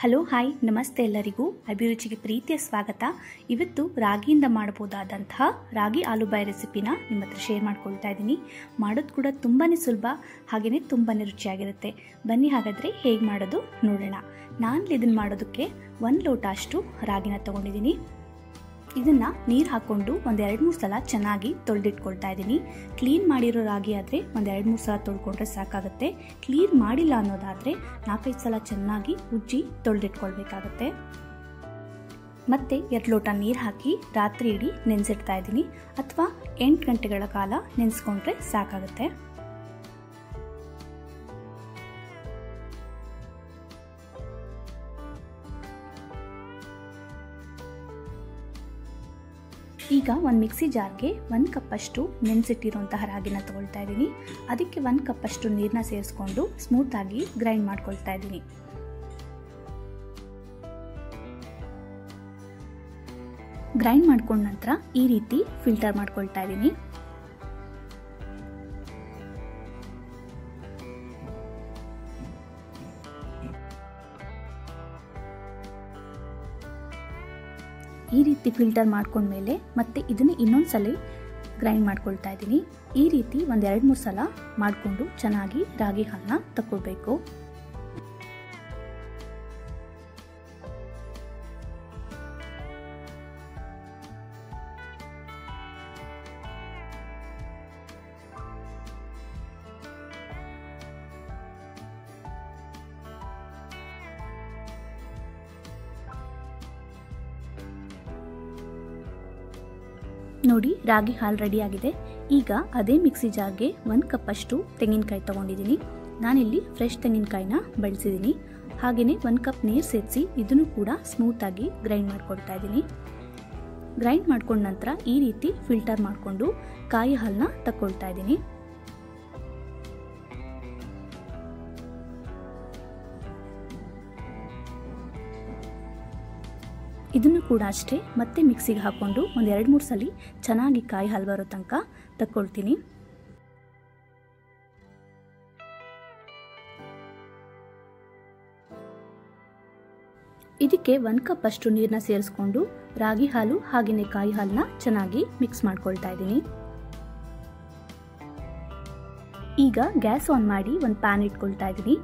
Hello hi ನಮಸ್ತೆ ಎಲ್ಲರಿಗೂ ಅಭಿರುಚಿಗೆ ಪ್ರೀತಿಯ ಸ್ವಾಗತ. ಇವತ್ತು ರಾಗಿಯಿಂದ ಮಾಡಬಹುದಾದಂತಹ ರಾಗಿ ಆಲೂಬಾಯಿ ರೆಸಿಪಿನ ನಿಮ್ಮ ಹತ್ರ ಶೇರ್ ಮಾಡ್ಕೊಳ್ತಾ ಇದ್ದೀನಿ. ಮಾಡೋದು ಕೂಡ ತುಂಬಾ ಸುಲಭ, ಹಾಗೆಯೇ ತುಂಬಾ ರುಚಿಯಾಗಿರುತ್ತೆ. ಬನ್ನಿ ಹಾಗಾದರೆ ಹೇಗೆ ಮಾಡೋದು ನೋಡೋಣ. ನಾನು ಇದನ್ನು ಮಾಡೋದಕ್ಕೆ 1 ಲೋಟ ಅಷ್ಟು ರಾಗಿನ ತೊಗೊಂಡಿದ್ದೀನಿ. ಇದನ್ನು ನೀರು ಹಾಕ್ಕೊಂಡು ಒಂದು 2-3 ಸಲ ಚೆನ್ನಾಗಿ ತೊಳೆದಿಟ್ಕೊಳ್ತಾ ಇದ್ದೀನಿ. ಕ್ಲೀನ್ ಮಾಡಿರೋ ರಾಗಿ ಆದರೆ ಒಂದು 2-3 ಸಲ ತೊಳ್ಕೊಂಡ್ರೆ ಸಾಕಾಗುತ್ತೆ. ಕ್ಲೀನ್ ಮಾಡಿಲ್ಲ ಅನ್ನೋದಾದರೆ 4-5 ಸಲ ಚೆನ್ನಾಗಿ ಉಜ್ಜಿ ತೊಳೆದಿಟ್ಕೊಳ್ಬೇಕಾಗತ್ತೆ. ಮತ್ತೆ 2 ಲೋಟ ನೀರು ಹಾಕಿ ರಾತ್ರಿ ಇಡೀ ನೆನೆಸಿಡ್ತಾ ಇದ್ದೀನಿ, ಅಥವಾ 8 ಗಂಟೆಗಳ ಕಾಲ ನೆನೆಸ್ಕೊಂಡ್ರೆ ಸಾಕಾಗುತ್ತೆ. ಈಗ ಒಂದು ಮಿಕ್ಸಿ ಜಾರ್ಗೆ 1 ಕಪ್ ಅಷ್ಟು ನೆನೆಸಿಟ್ಟಿರುವಂತಹ ರಾಗಿನ ತಗೊಳ್ತಾ ಇದ್ದೀನಿ. ಅದಕ್ಕೆ 1 ಕಪ್ ಅಷ್ಟು ನೀರನ್ನ ಸೇರಿಸ್ಕೊಂಡು ಸ್ಮೂತ್ ಆಗಿ ಗ್ರೈಂಡ್ ಮಾಡ್ಕೊಳ್ತಾ ಇದ್ದೀನಿ. ಗ್ರೈಂಡ್ ಮಾಡ್ಕೊಂಡ ನಂತರ ಈ ರೀತಿ ಫಿಲ್ಟರ್ ಮಾಡ್ಕೊಳ್ತಾ ಇದ್ದೀನಿ. ಈ ರೀತಿ ಫಿಲ್ಟರ್ ಮಾಡ್ಕೊಂಡ್ಮೇಲೆ ಮತ್ತೆ ಇದನ್ನು ಇನ್ನೊಂದ್ಸಲ ಗ್ರೈಂಡ್ ಮಾಡ್ಕೊಳ್ತಾ ಇದ್ದೀನಿ. ಈ ರೀತಿ ಒಂದು 2-3 ಸಲ ಮಾಡಿಕೊಂಡು ಚೆನ್ನಾಗಿ ರಾಗಿ ಹಾಲನ್ನ ತಗೊಳ್ಬೇಕು. ನೋಡಿ, ರಾಗಿ ಹಾಲು ರೆಡಿ ಆಗಿದೆ. ಈಗ ಅದೇ ಮಿಕ್ಸಿ ಜಾರ್ಗೆ 1 ಕಪ್ ಅಷ್ಟು ತೆಂಗಿನಕಾಯಿ ತಗೊಂಡಿದ್ದೀನಿ. ನಾನಿಲ್ಲಿ ಫ್ರೆಶ್ ತೆಂಗಿನಕಾಯಿನ ಬಳಸಿದ್ದೀನಿ. ಹಾಗೆಯೇ 1 ಕಪ್ ನೀರು ಸೇರಿಸಿ ಇದನ್ನು ಕೂಡ ಸ್ಮೂತಾಗಿ ಗ್ರೈಂಡ್ ಮಾಡ್ಕೊಳ್ತಾ ಇದ್ದೀನಿ. ಗ್ರೈಂಡ್ ಮಾಡ್ಕೊಂಡ ನಂತರ ಈ ರೀತಿ ಫಿಲ್ಟರ್ ಮಾಡಿಕೊಂಡು ಕಾಯಿ ಹಾಲನ್ನ ತಗೊಳ್ತಾ ಇದ್ದೀನಿ. ಇದನ್ನು ಕೂಡ ಅಷ್ಟೇ ಮತ್ತೆ ಮಿಕ್ಸಿಗೆ ಹಾಕ್ಕೊಂಡು ಒಂದು 2-3 ಸಲ ಚೆನ್ನಾಗಿ ಕಾಯಿ ಹಾಲು ಬರೋ ತನಕ ತಗೊಳ್ತೀನಿ. ಇದಕ್ಕೆ 1 ಕಪ್ ಅಷ್ಟು ನೀರನ್ನ ಸೇರಿಸ್ಕೊಂಡು ರಾಗಿ ಹಾಲು ಹಾಗೆಯೇ ಕಾಯಿ ಹಾಲನ್ನ ಚೆನ್ನಾಗಿ ಮಿಕ್ಸ್ ಮಾಡ್ಕೊಳ್ತಾ ಇದ್ದೀನಿ. ಈಗ ಗ್ಯಾಸ್ ಆನ್ ಮಾಡಿ ಒಂದು ಪ್ಯಾನ್ ಇಟ್ಕೊಳ್ತಾ ಇದ್ದೀನಿ.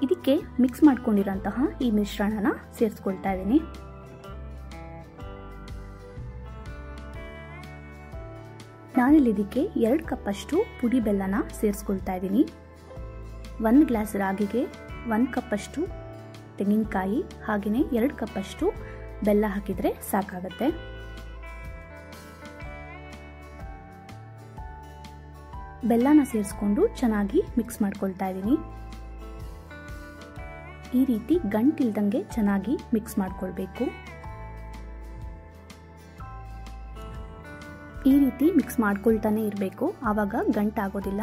ಇದಕ್ಕೆ ಮಿಕ್ಸ್ ಮಾಡ್ಕೊಂಡಿರೋಂತಹ ಈ ಮಿಶ್ರಣನ ಸೇರಿಸ್ಕೊಳ್ತಾ ಇದ್ದೀನಿ. ನಾನಿಲ್ಲಿ ಇದಕ್ಕೆ 2 ಕಪ್ ಅಷ್ಟು ಪುಡಿ ಬೆಲ್ಲನ ಸೇರಿಸ್ಕೊಳ್ತಾ ಇದ್ದೀನಿ. 1 ಗ್ಲಾಸ್ ರಾಗಿಗೆ 1 ಕಪ್ ಅಷ್ಟು ತೆಂಗಿನಕಾಯಿ ಹಾಗೆಯೇ 2 ಕಪ್ ಅಷ್ಟು ಬೆಲ್ಲ ಹಾಕಿದರೆ ಸಾಕಾಗತ್ತೆ. ಬೆಲ್ಲನ ಸೇರಿಸ್ಕೊಂಡು ಚೆನ್ನಾಗಿ ಮಿಕ್ಸ್ ಮಾಡ್ಕೊಳ್ತಾ ಇದ್ದೀನಿ. ಈ ರೀತಿ ಗಂಟಿಲ್ದಂಗೆ ಚೆನ್ನಾಗಿ ಮಿಕ್ಸ್ ಮಾಡ್ಕೊಳ್ಬೇಕು. ಈ ರೀತಿ ಮಿಕ್ಸ್ ಮಾಡ್ಕೊಳ್ತಾನೆ ಇರಬೇಕು, ಆವಾಗ ಗಂಟಾಗೋದಿಲ್ಲ.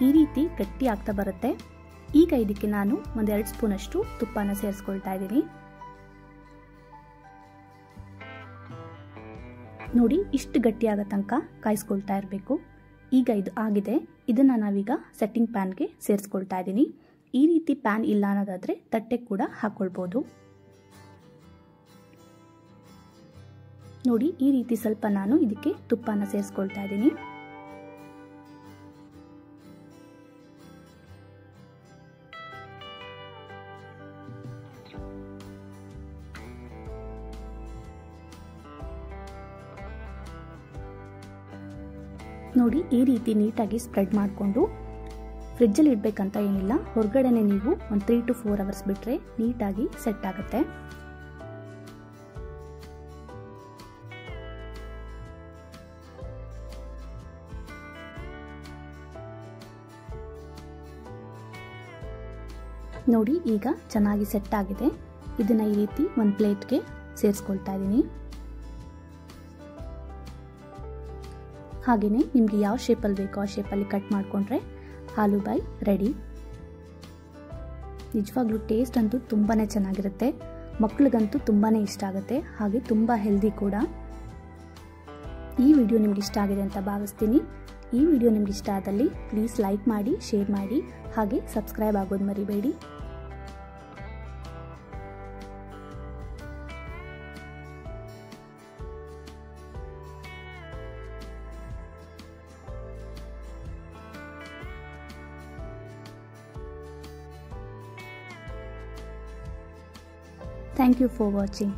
ಈ ರೀತಿ ಗಟ್ಟಿ ಆಗ್ತಾ ಬರುತ್ತೆ. ಈಗ ಇದಕ್ಕೆ ನಾನು ಒಂದು 2 ಸ್ಪೂನ್ ಅಷ್ಟು ತುಪ್ಪನ ಸೇರಿಸ್ಕೊಳ್ತಾ ಇದ್ದೀನಿ. ನೋಡಿ, ಇಷ್ಟು ಗಟ್ಟಿ ಆಗೋ ತನಕ ಕಾಯಿಸ್ಕೊಳ್ತಾ ಇರಬೇಕು. ಈಗ ಇದು ಆಗಿದೆ. ಇದನ್ನು ನಾವೀಗ ಸೆಟ್ಟಿಂಗ್ ಪ್ಯಾನ್ಗೆ ಸೇರಿಸ್ಕೊಳ್ತಾ ಇದ್ದೀನಿ. ಈ ರೀತಿ ಪ್ಯಾನ್ ಇಲ್ಲ ಅನ್ನೋದಾದರೆ ತಟ್ಟೆ ಕೂಡ ಹಾಕ್ಕೊಳ್ಬೋದು. ನೋಡಿ, ಈ ರೀತಿ ಸ್ವಲ್ಪ ನಾನು ಇದಕ್ಕೆ ತುಪ್ಪನ ಸೇರಿಸ್ಕೊಳ್ತಾ ಇದ್ದೀನಿ. ನೋಡಿ, ಈ ರೀತಿ ನೀಟಾಗಿ ಸ್ಪ್ರೆಡ್ ಮಾಡಿಕೊಂಡು ಫ್ರಿಜ್ಜಲ್ಲಿ ಇಡಬೇಕಂತ ಏನಿಲ್ಲ. ಹೊರಗಡೆನೆ ನೀವು ಒಂದು 3 to 4 ಅವರ್ಸ್ ಬಿಟ್ಟರೆ ನೀಟಾಗಿ ಸೆಟ್ ಆಗುತ್ತೆ. ನೋಡಿ, ಈಗ ಚೆನ್ನಾಗಿ ಸೆಟ್ ಆಗಿದೆ. ಇದನ್ನ ಈ ರೀತಿ ಒಂದು ಪ್ಲೇಟ್ಗೆ ಸೇರಿಸ್ಕೊಳ್ತಾ ಇದ್ದೀನಿ. ಹಾಗೆಯೇ ನಿಮಗೆ ಯಾವ ಶೇಪಲ್ಲಿ ಬೇಕೋ ಆ ಶೇಪಲ್ಲಿ ಕಟ್ ಮಾಡಿಕೊಂಡ್ರೆ ಆಲೂಬಾಯಿ ರೆಡಿ. ನಿಜವಾಗ್ಲೂ ಟೇಸ್ಟ್ ಅಂತೂ ತುಂಬಾ ಚೆನ್ನಾಗಿರುತ್ತೆ. ಮಕ್ಕಳಿಗಂತೂ ತುಂಬಾ ಇಷ್ಟ ಆಗುತ್ತೆ, ಹಾಗೆ ತುಂಬ ಹೆಲ್ದಿ ಕೂಡ. ಈ ವಿಡಿಯೋ ನಿಮ್ಗೆ ಇಷ್ಟ ಆಗಿದೆ ಅಂತ ಭಾವಿಸ್ತೀನಿ. ಈ ವಿಡಿಯೋ ನಿಮ್ಗೆ ಇಷ್ಟ ಆದಲ್ಲಿ ಪ್ಲೀಸ್ ಲೈಕ್ ಮಾಡಿ, ಶೇರ್ ಮಾಡಿ, ಹಾಗೆ ಸಬ್ಸ್ಕ್ರೈಬ್ ಆಗೋದು ಮರಿಬೇಡಿ. Thank you for watching.